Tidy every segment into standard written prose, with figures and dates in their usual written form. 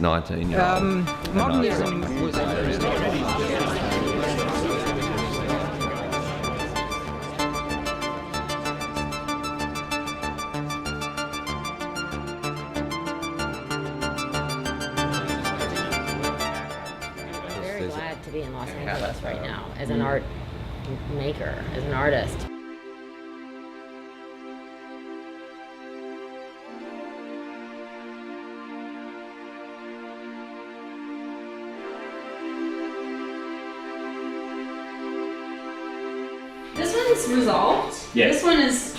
19-year-old. Modernism was very glad to be in Los Angeles right now as an art maker, as an artist. This one's resolved. Yes. This one is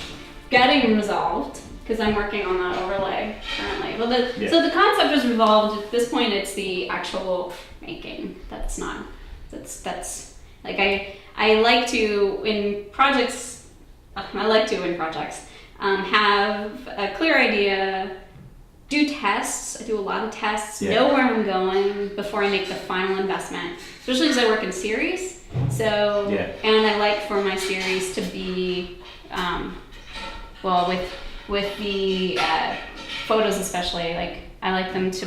getting resolved because I'm working on that overlay currently. Well, so the concept is resolved. At this point, it's the actual making that's not. That's like I like to in projects. Have a clear idea. Do tests. I do a lot of tests. Know where I'm going before I make the final investment. Especially as I work in series. So, and I like for my series to be, with the photos especially, like I like them to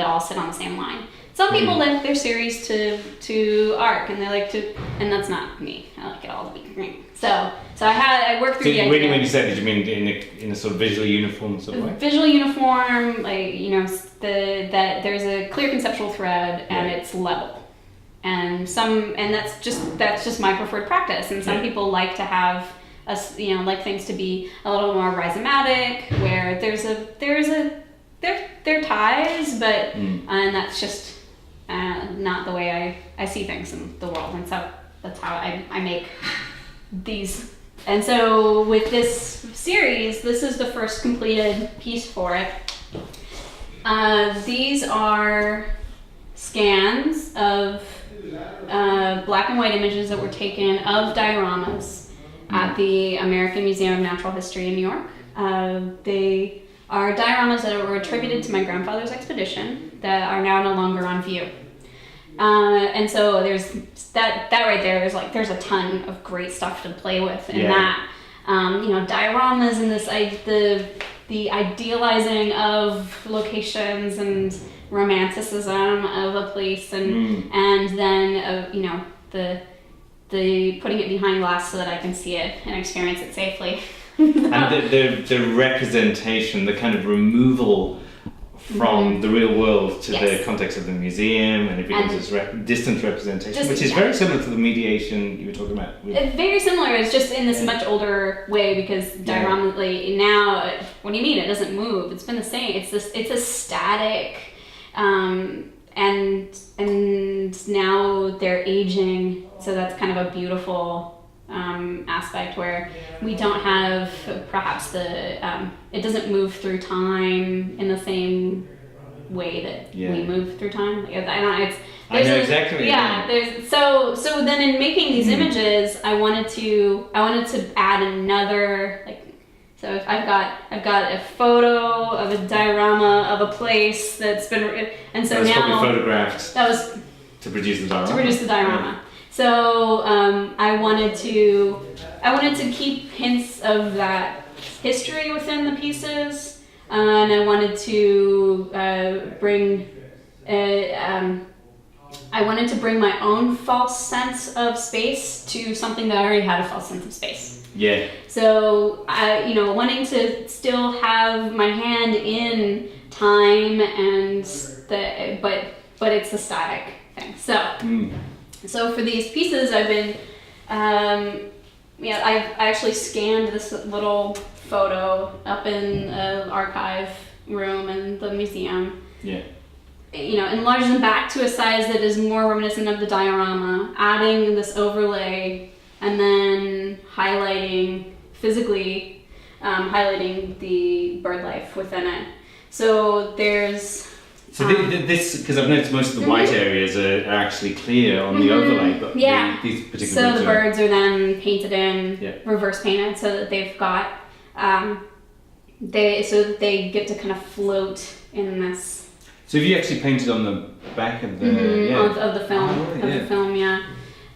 all sit on the same line. Some people like their series to arc, and they like to, and that's not me. I like it all to be green. So I worked through the idea. When you said it, you mean in a sort of visually uniform sort of way? Visual uniform, like that there's a clear conceptual thread and it's level. And that's just my preferred practice. And some people like to have like things to be a little more rhizomatic, where there are ties, but and that's just not the way I see things in the world. And so that's how I make these. And so with this series, this is the first completed piece for it. These are scans of black and white images that were taken of dioramas at the American Museum of Natural History in New York. They are dioramas that were attributed to my grandfather's expedition that are now no longer on view. And so there's that right there. There's a ton of great stuff to play with in that. Dioramas and the idealizing of locations and romanticism of a place, and then the putting it behind glass so that I can see it and experience it safely. And the representation, the kind of removal from the real world to the context of the museum, and it becomes this distant representation, which is very similar to the mediation you were talking about. Very similar. It's just in this much older way, because diorama now, what do you mean? It doesn't move. It's been the same. It's a static, and now they're aging. So that's kind of a beautiful aspect where we don't have perhaps it doesn't move through time in the same way that we move through time. I know exactly what you mean. So then in making these images, I wanted to add another, so if I've got a photo of a diorama of a place that's been, and so now probably photographed. That was to produce the diorama. Yeah. So I wanted to keep hints of that history within the pieces, and I wanted to bring my own false sense of space to something that already had a false sense of space. Yeah. So wanting to still have my hand in time but it's a static thing. So for these pieces, I've been, I actually scanned this little photo up in an archive room in the museum. Yeah. Enlarged them back to a size that is more reminiscent of the diorama, adding this overlay, and then physically highlighting the bird life within it. So there's... So this, because I've noticed most of the white areas are actually clear on the overlay, but these particular So the birds are then painted in, reverse painted, so that they've got, so that they get to kind of float in this. So have you actually painted on the back of the of the film,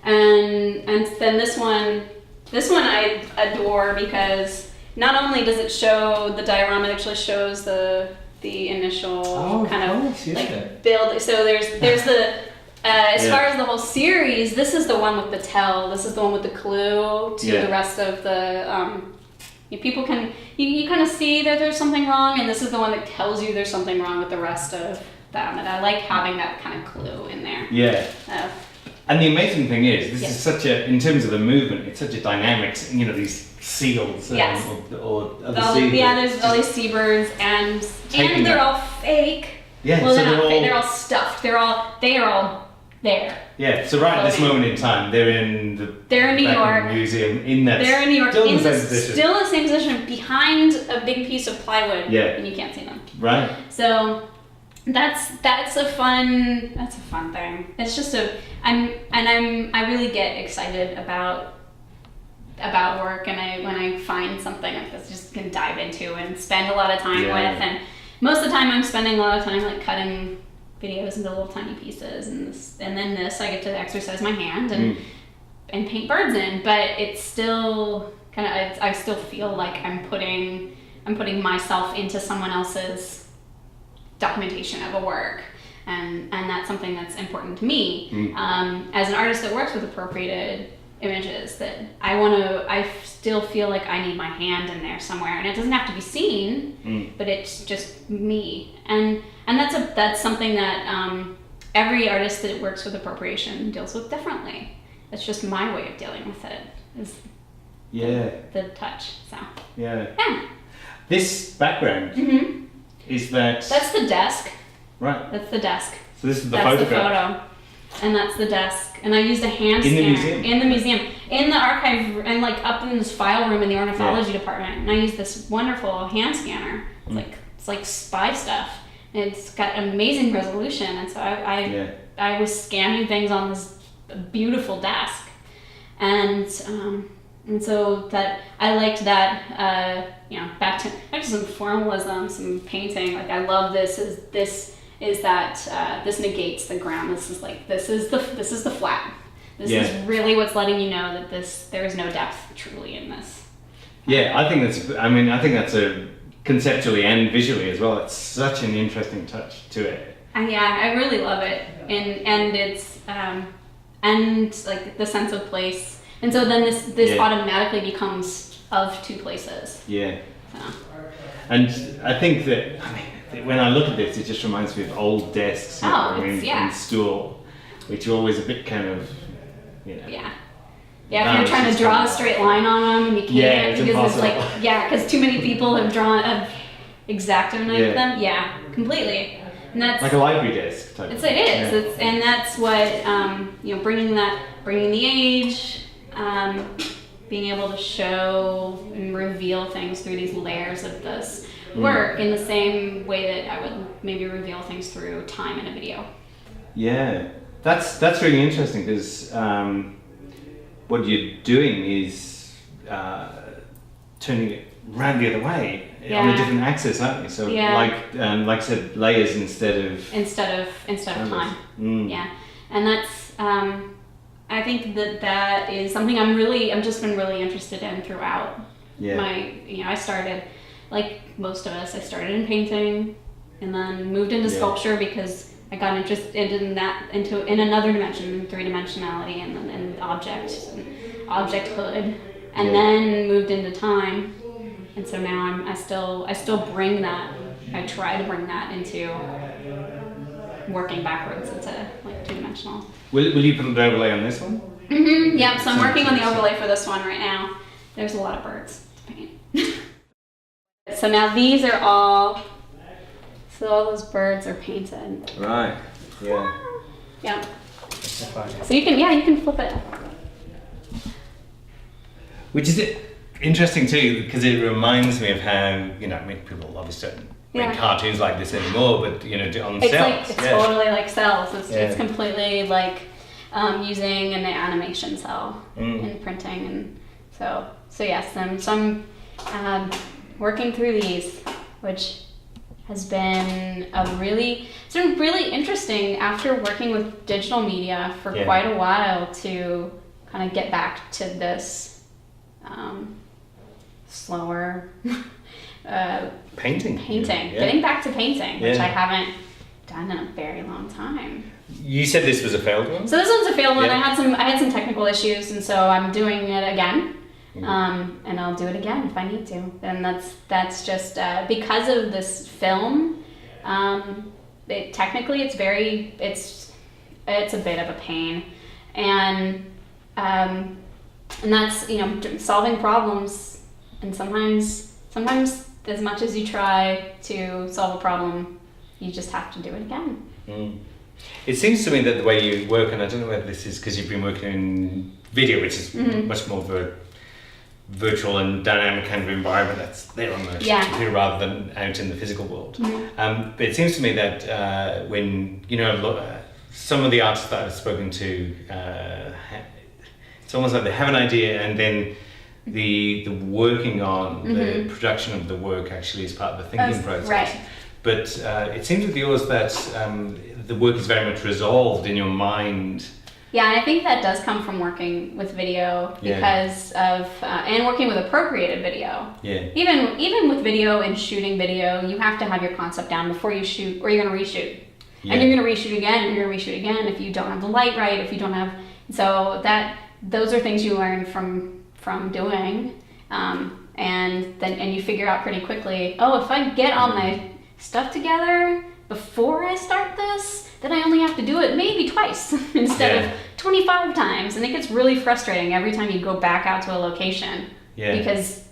and then this one I adore, because not only does it show the diorama, it actually shows the the initial course, like build. So there's the as far as the whole series, this is the one with the tell. This is the one with the clue to the rest of the. People can you kind of see that there's something wrong, and this is the one that tells you there's something wrong with the rest of them. And I like having that kind of clue in there. Yeah. And the amazing thing is, this is such a, in terms of the movement, it's such a dynamic, these seals or other seabirds. Yeah, there's all these seabirds, and they're all fake. Yeah, well, so they're not fake. They're all stuffed. They are all there. Yeah, so right at this moment in time, they're in New York museum in that. They're in New York, still in the same position, behind a big piece of plywood. Yeah. And you can't see them. Right. So that's a fun thing. It's just I really get excited about work, and when I find something like this, just can dive into and spend a lot of time with. And most of the time, I'm spending a lot of time like cutting videos into little tiny pieces, and then I get to exercise my hand and paint birds in. But it's still I still feel like I'm putting myself into someone else's documentation of a work, and that's something that's important to me. As an artist that works with appropriated images, that I still feel like I need my hand in there somewhere, and it doesn't have to be seen, but it's just me, and that's something that every artist that works with appropriation deals with differently. That's just my way of dealing with it, is the touch. So this background is that's the desk, right? That's the desk. So this is the photograph. The photo. And that's the desk. And I used a hand in scanner in the museum, in the archive, and like up in this file room in the ornithology department. And I used this wonderful hand scanner. It's like spy stuff. And it's got amazing resolution. And so I was scanning things on this beautiful desk, and so that I liked that. Back to some formalism, some painting. Like I love this. Is that this negates the ground. This is the flat. This is really what's letting you know that there is no depth truly in this. Yeah, I think that's a conceptually and visually as well. It's such an interesting touch to it. I really love it, and it's and like the sense of place, and so then this automatically becomes of two places. Yeah. So. And I think that when I look at this, it just reminds me of old desks in school, which are always a bit kind of, Yeah, if you're trying to draw a straight line on them and you can't because it's like, because too many people have exacted them. Yeah, completely. And that's like a library desk type. It is. And that's what bringing the age, being able to show and reveal things through these layers of this work in the same way that I would maybe reveal things through time in a video. Yeah, that's really interesting, because what you're doing is turning it round the other way on a different axis, aren't you? So like I said, layers instead of time. Yeah, and that's I think that is something I've just been really interested in throughout my. I started, like most of us, I started in painting, and then moved into sculpture because I got interested in another dimension, in three-dimensionality, and then in objecthood, and then moved into time, and so now I still bring that. I try to bring that into working backwards into like two-dimensional. Will you put an overlay on this one? Mm-hmm. Yep. So I'm working on the overlay for this one right now. There's a lot of birds to paint. So now these are all. So all those birds are painted. Right. Yeah. Yeah. So you can flip it. Which is interesting too, because it reminds me of how people obviously don't make cartoons like this anymore, but on cells. It's totally like cells. It's completely like using an animation cell in printing, and so yes. So I'm working through these, which has been really interesting after working with digital media for quite a while to kind of get back to this slower painting. Painting. Yeah. Getting back to painting, which Yeah. I haven't done in a very long time. You said this was a failed one? So this one's a failed one. Yeah. I had some technical issues, and so I'm doing it again. And I'll do it again if I need to. And that's just because of this film. Technically, it's a bit of a pain, and that's, you know, solving problems. And sometimes as much as you try to solve a problem, you just have to do it again. It seems to me that the way you work, and I don't know whether this is because you've been working in video, which is much more of a virtual and dynamic kind of environment that's there on the computer rather than out in the physical world. But it seems to me that when, you know, some of the artists that I've spoken to, it's almost like they have an idea and then the working on the production of the work actually is part of the thinking process. Right. But it seems with yours that the work is very much resolved in your mind. Yeah, and I think that does come from working with video because of and working with appropriated video. Yeah. Even with video and shooting video, you have to have your concept down before you shoot, or you're going to reshoot. Yeah. And you're going to reshoot again, and you're going to reshoot again if you don't have the light right, if you don't have. So those are things you learn from doing, and you figure out pretty quickly. Oh, if I get all my stuff together before I start this, then I only have to do it maybe twice instead of 25 times. And it gets really frustrating every time you go back out to a location because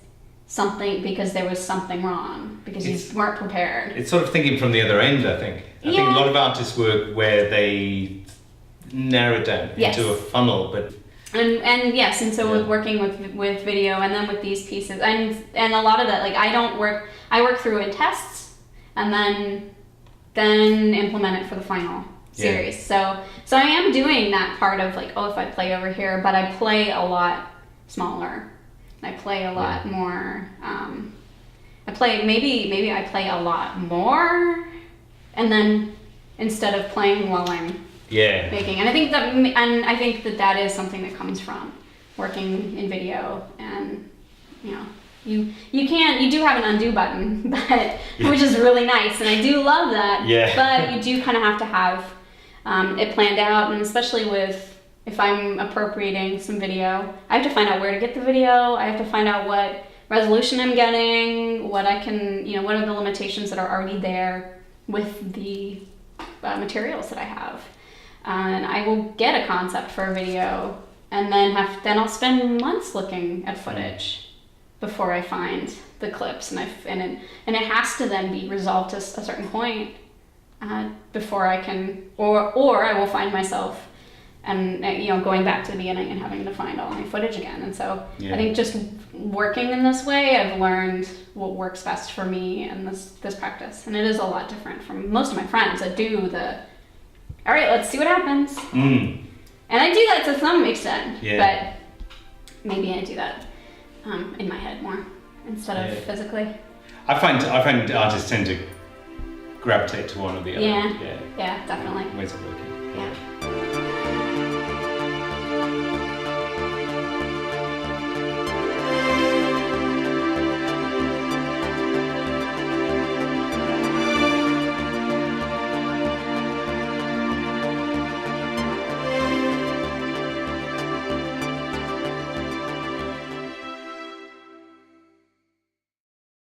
there was something wrong, because you weren't prepared. It's sort of thinking from the other end, I think. I think a lot of artists work where they narrow it down into a funnel, but... And yes, and so with working with video and then with these pieces, and a lot of that, like I work through in tests and then implement it for the final series. So I am doing that part of like, oh, if I play over here, but I play a lot smaller. I play a lot more. I play maybe I play a lot more, and then instead of playing while I'm making. And I think that is something that comes from working in video, and you know. You do have an undo button, which is really nice, and I do love that. Yeah. But you do kind of have to have it planned out, and especially if I'm appropriating some video, I have to find out where to get the video. I have to find out what resolution I'm getting, what I can, you know, what are the limitations that are already there with the materials that I have, and I will get a concept for a video, and then I'll spend months looking at footage before I find the clips, and it has to then be resolved to a certain point before I can, or I will find myself and going back to the beginning and having to find all my footage again. And so I think just working in this way, I've learned what works best for me in this practice, and it is a lot different from most of my friends that do all right, let's see what happens. And I do that to some extent, but maybe I do that in my head more instead of physically. I find artists tend to gravitate to one or the other. Yeah, definitely. Ways of working. Yeah.